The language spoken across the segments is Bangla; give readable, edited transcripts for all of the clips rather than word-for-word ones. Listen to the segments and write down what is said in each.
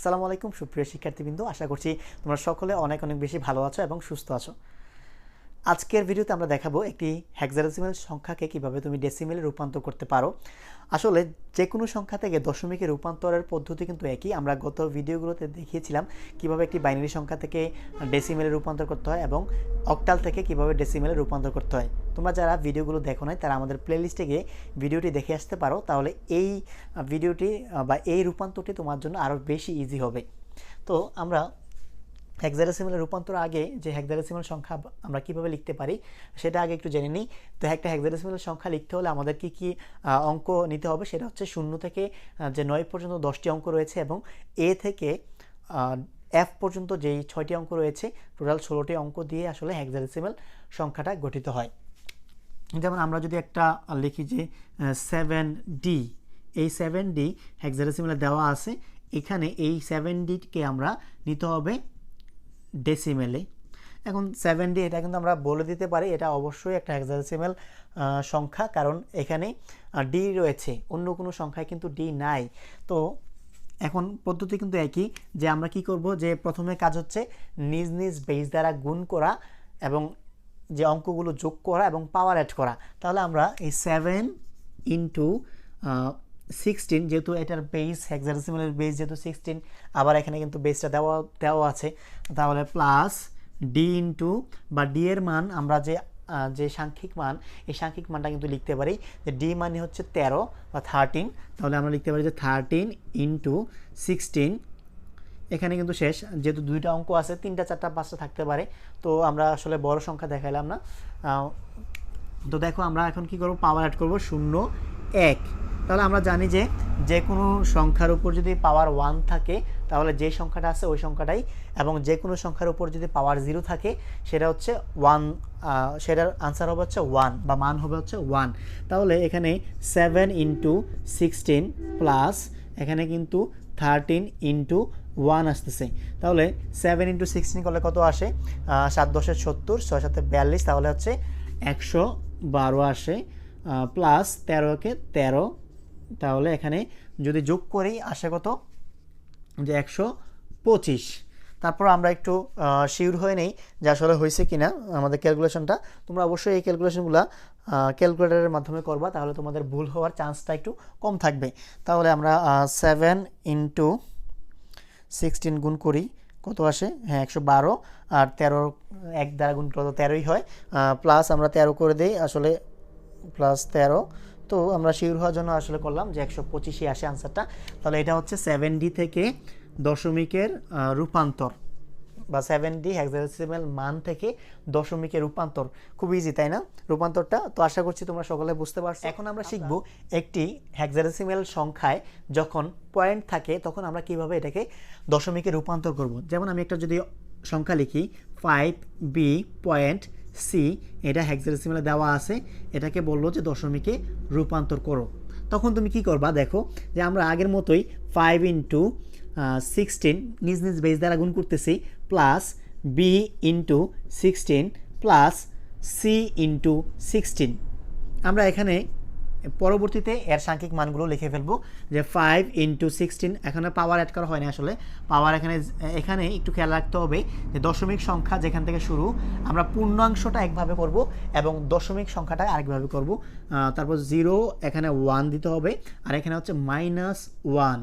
আসসালামু আলাইকুম সুপ্রিয় শিক্ষার্থীবৃন্দ, আশা করছি তোমরা সকলে অনেক অনেক বেশি ভালো আছো এবং সুস্থ আছো। আজকের ভিডিওতে আমরা দেখাবো একটি হেক্সাডেসিমাল সংখ্যাকে কিভাবে তুমি ডেসিমেলে রূপান্তর করতে পারো। আসলে যে কোনো সংখ্যা থেকে দশমিকে রূপান্তরের পদ্ধতি কিন্তু একই। আমরা গত ভিডিওগুলোতে দেখিয়েছিলাম কিভাবে একটি বাইনারি সংখ্যা থেকে ডেসিমেলে রূপান্তর করতে হয় এবং অক্টাল থেকে কিভাবে ডেসিমেলে রূপান্তর করতে হয়। তোমরা যারা ভিডিওগুলো দেখো নাই তারা আমাদের প্লেলিস্টে গিয়ে ভিডিওটি দেখে আসতে পারো, তাহলে এই ভিডিওটি বা এই রূপান্তরটি তোমার জন্য আরও বেশি ইজি হবে। তো আমরা হেক্সাডেসিমালে রূপান্তর আগে যে হেক্সাডেসিমাল সংখ্যা আমরা কিভাবে লিখতে পারি সেটা আগে একটু জেনে নিই। তো একটা হেক্সাডেসিমাল সংখ্যা লিখতে হলে আমাদের কি কি অঙ্ক নিতে হবে, সেটা হচ্ছে 0 থেকে যে 9 পর্যন্ত 10টি অঙ্ক রয়েছে এবং এ থেকে এফ পর্যন্ত যেই 6টি অঙ্ক রয়েছে, টোটাল 16টি অঙ্ক দিয়ে আসলে হেক্সাডেসিমাল সংখ্যাটা গঠিত হয়। যেমন আমরা যদি একটা লিখি যে 7D, এই 7D হেক্সাডেসিমালে দেওয়া আছে, এখানে এই 7Dকে আমরা নিতে হবে ডেসিমেলে। এখন 7D এটা কিন্তু আমরা বলে দিতে পারি এটা অবশ্যই একটা হেক্সাডেসিমাল সংখ্যা, কারণ এখানে ডি রয়েছে, অন্য কোনো সংখ্যায় কিন্তু ডি নাই। তো এখন পদ্ধতি কিন্তু একই, যে আমরা কি করব, যে প্রথমে কাজ হচ্ছে নিজ নিজ বেস দ্বারা গুণ করা এবং যে অঙ্কগুলো যোগ করা এবং পাওয়ার অ্যাড করা। তাহলে আমরা এই 7 ইন্টু 16, যেহেতু এটার বেস হেক্সাডেসিমালের বেস যেহেতু 16, আবার এখানে কিন্তু বেসটা দেওয়া আছে, তাহলে প্লাস ডি ইন্টু বা ডি এর মান আমরা যে সাংখ্যিক মান, এই সাংখ্যিক মানটা কিন্তু লিখতে পারি যে ডি মানে হচ্ছে 13 বা 13, তাহলে আমরা লিখতে পারি যে 13 ইন্টু 16। এখানে কিন্তু শেষ, যেহেতু দুইটা অঙ্ক আছে, 3টা 4টা 5টা থাকতে পারে, তো আমরা আসলে বড় সংখ্যা দেখাইলাম না। তো দেখো আমরা এখন কি করব, পাওয়ার অ্যাড করব 0 1। তাহলে আমরা জানি যে যে কোনো সংখ্যার উপর যদি পাওয়ার 1 থাকে তাহলে যে সংখ্যাটা আছে ওই সংখ্যাটাই, এবং যে কোনো সংখ্যার উপর যদি পাওয়ার 0 থাকে সেটা হচ্ছে 1, সেটার আনসার হবে হচ্ছে 1 বা মান হবে হচ্ছে 1। তাহলে এখানে 7 ইন্টু 16 প্লাস এখানে কিন্তু 13 ইন্টু 1 আসতেছে। তাহলে 7 ইন্টু 16 করলে কত আসে, 7 10 70, 6 7 42, তাহলে হচ্ছে 112 আসে, প্লাস 13 কে 13, তাহলে এখানে যদি যোগ করি আসে কত, যে 125। তারপর আমরা একটু শিওর হয়ে নেই যে আসলে হয়েছে কিনা আমাদের ক্যালকুলেশনটা। তোমরা অবশ্যই এই ক্যালকুলেশনগুলো ক্যালকুলেটরের মাধ্যমে করবা, তাহলে তোমাদের ভুল হওয়ার চান্সটা একটু কম থাকবে। তাহলে আমরা 7 ইন্টু 16 গুণ করি, কত আসে, হ্যাঁ 112, আর 13 1 দ্বারা গুণ করলে 13ই হয়, প্লাস আমরা 13 করে দিই, আসলে প্লাস 13। তো আমরা শিওর হওয়ার জন্য আসলে করলাম যে 125ই আসে আনসারটা। তাহলে এটা হচ্ছে 7D থেকে দশমিকের রূপান্তর, বা 7D হেক্সাডেসিমাল মান থেকে দশমিকের রূপান্তর। খুব ইজি তাই না রূপান্তরটা? তো আশা করছি তোমরা সকলে বুঝতে পারছো। এখন আমরা শিখব একটি হেক্সাডেসিমাল সংখ্যায় যখন পয়েন্ট থাকে তখন আমরা কিভাবে এটাকে দশমিকে রূপান্তর করব। যেমন আমি একটা যদি সংখ্যা লিখি 5B পয়েন্ট সি, এটা হেক্সাডেসিমালে দেওয়া আছে, এটাকে বললো যে দশমিকে রূপান্তর করো। তখন তুমি কি করবা, দেখো যে আমরা আগের মতোই 5 ইন্টু 16 নিজ নিজ বেস দ্বারা গুণ করতেছি, plus B into 16 plus C into 16। আমরা এখানে পরবর্তীতে এর সাংখ্যিক মানগুলো লিখে ফেলবো, যে 5 ইন্টু 16, এখানে পাওয়ার অ্যাড করা হয়নি, আসলে পাওয়ার এখানে একটু খেয়াল রাখতে হবে যে দশমিক সংখ্যা যেখান থেকে শুরু, আমরা পূর্ণাংশটা একভাবে করব এবং দশমিক সংখ্যাটা আরেকভাবে করব। তারপর 0 এখানে 1 দিতে হবে, আর এখানে হচ্ছে -1।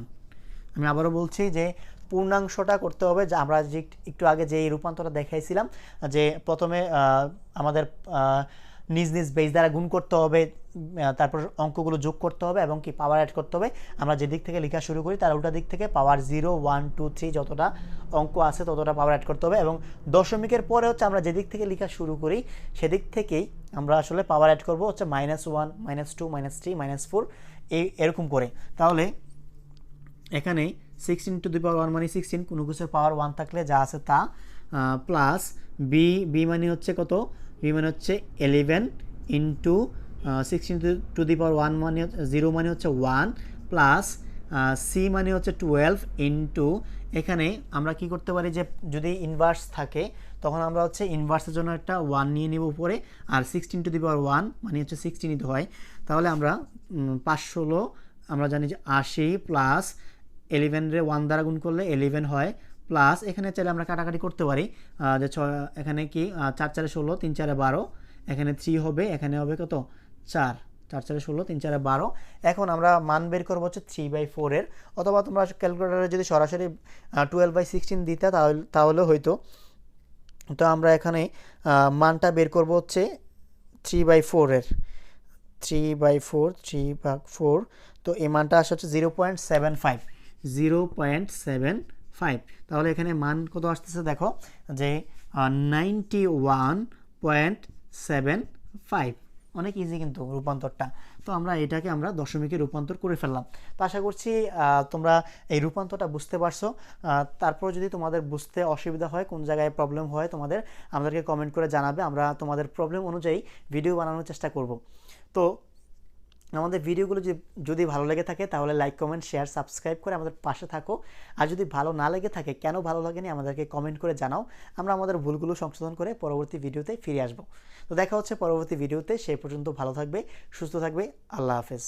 আমি আবারও বলছি যে পূর্ণাংশটা করতে হবে, যে আমরা যে একটু আগে যে রূপান্তরটা দেখাইছিলাম, যে প্রথমে আমাদের নিজ নিজ বেস দ্বারা গুণ করতে হবে, তারপর অঙ্কগুলো যোগ করতে হবে এবং কি পাওয়ার অ্যাড করতে হবে। আমরা যেদিক থেকে লেখা শুরু করি তার উল্টা দিক থেকে পাওয়ার 0 1 2 3 যতটা অঙ্ক আছে ততটা পাওয়ার অ্যাড করতে হবে, এবং দশমিকের পরে হচ্ছে আমরা যেদিক থেকে লেখা শুরু করি সেদিক থেকেই আমরা আসলে পাওয়ার অ্যাড করব, হচ্ছে -1 -2 -3 -4 এরকম করে। তাহলে এখানে 16 টু দি পাওয়ার 1 মানে 16, কোনো কিছুর পাওয়ার 1 থাকলে যা আছে তা, প্লাস বি মানে হচ্ছে কত, বি মানে হচ্ছে 11 ইন্টু 16 টু দি পাওয়ার 1 মানে 0 মানে হচ্ছে 1, প্লাস সি মানে হচ্ছে 12 ইন্টু, এখানে আমরা কি করতে পারি, যে যদি ইনভার্স থাকে তখন আমরা হচ্ছে ইনভার্সের জন্য একটা 1 নিয়ে নেব উপরে, আর 16 টু দি পাওয়ার 1 মানে হচ্ছে 16 নিতে হয়। তাহলে আমরা 516, আমরা জানি যে 80 প্লাস 11 রে 1 দ্বারা গুণ করলে 11 হয়, প্লাস এখানে চাইলে আমরা কাটাকাটি করতে পারি, যে এখানে কি 4 4 16, 3 4 12, এখানে 3 হবে, এখানে হবে কত 4, 4 4 16, 3 4 12। এখন আমরা মান বের করবো হচ্ছে 3/4 এর, অথবা তোমরা ক্যালকুলেটারে যদি সরাসরি 12/16 দিতে তাহলে হয়তো। তো আমরা এখানে মানটা বের করব হচ্ছে 3/4 এর, 3/4, 3/4। তো এই মানটা আসে হচ্ছে 0.75, 0.75। তাহলে এখানে মান কত আসতেছে দেখো, যে 91.75। অনেক ইজি কিন্তু রূপান্তরটা। তো আমরা এটাকে আমরা দশমিকে রূপান্তর করে ফেললাম। তো আশা করছি তোমরা এই রূপান্তরটা বুঝতে পারছো। তারপর যদি তোমাদের বুঝতে অসুবিধা হয়, কোন জায়গায় প্রবলেম হয় তোমাদের, আমাদেরকে কমেন্ট করে জানাবে, আমরা তোমাদের প্রবলেম অনুযায়ী ভিডিও বানানোর চেষ্টা করব। তো আমাদের ভিডিওগুলো যদি ভালো লেগে থাকে তাহলে লাইক, কমেন্ট, শেয়ার, সাবস্ক্রাইব করে আমাদের পাশে থাকো। আর যদি ভালো না লেগে থাকে, কেন ভালো লাগেনি আমাদেরকে কমেন্ট করে জানাও, আমরা আমাদের ভুলগুলো সংশোধন করে পরবর্তী ভিডিওতে ফিরে আসবো। তো দেখা হচ্ছে পরবর্তী ভিডিওতে, সেই পর্যন্ত ভালো থাকবে, সুস্থ থাকবে, আল্লাহ হাফেজ।